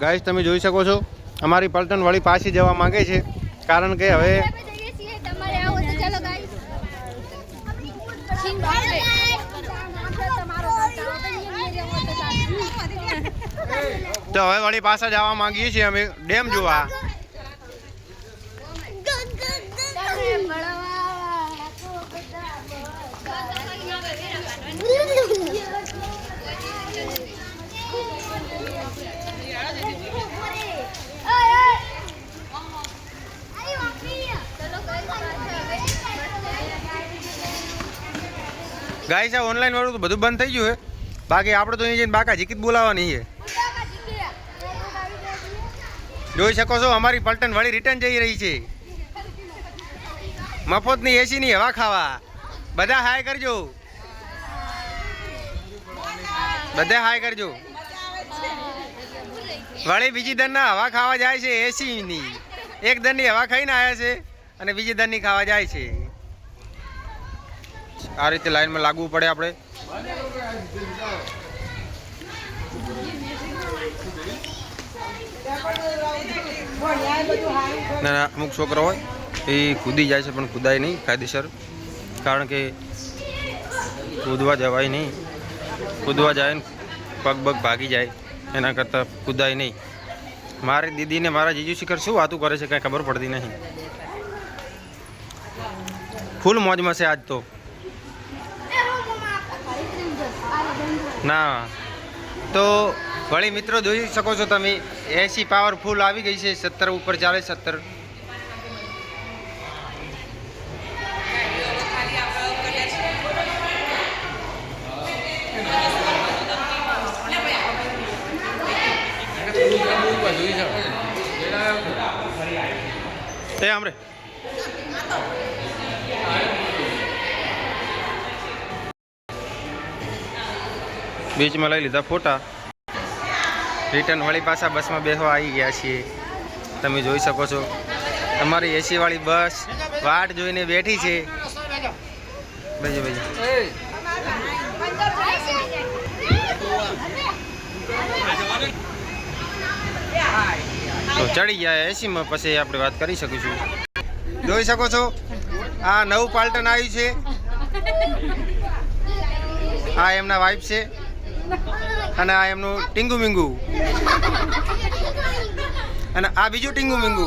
Guys તમે જોઈ શકો છો અમારી પલટન વાળી પાછી જવા માંગે છે કારણ કે હવે તો હવે વળી પાછા જવા માંગીએ છીએ અમે ડેમ જોવા। ગાઈસ આ ઓનલાઈન વાળું તો બધું બંધ થઈ ગયું છે, બાકી આપણે તો અહીં જઈને બાકા જીકીત બોલાવવાની છે। જોઈ શકો છો અમારી પલટન વાળી રિટર્ન જઈ રહી છે મફતની એસીની હવા ખાવા। બધા હાય કરજો, બધા હાય કરજો। વળી બીજી દરના હવા ખાવા જાય છે એસીની, એક દરની હવા ખાઈને આવ્યા છે અને બીજી દરની ખાવા જાય છે। આ રીતે લાઈનમાં લાગવું પડે આપણે। ના અમુક છોકરા હોય એ કૂદી જાય છે પણ કૂદાય નહીં કાયદેસર, કારણ કે કૂદવા જવાય નહીં। કૂદવા જાય ને પગ બગ ભાગી જાય, એના કરતાં કૂદાય નહીં। મારી દીદીને મારા જીજુ શિખર શું વાતું કરે છે કાંઈ ખબર પડતી નહીં। ફૂલ મોજમાં છે આજ તો। ના તો વળી મિત્રો જોઈ શકો છો તમે એસી પાવરફુલ આવી ગઈ છે, 70 ઉપર ચાલે 70। તે આમરે બીચમાં લઈ લીધા ફોટા। રિટર્ન વળી પાછા બસમાં બેસવા આવી ગયા છીએ। તમે જોઈ શકો છો અમારી એસી વાળી બસ વાટ જોઈને બેઠી છે। ભાઈ ભાઈ તો ચડી ગયા એસીમાં, પછી આપણે વાત કરી શકીશું। જોઈ શકો છો આ નવું પાલટન આવ્યું છે, આ એમના વાઇફ છે અને આ એમનું ટીંગુ મીંગુ અને આ બીજું ટીંગુ મીંગુ।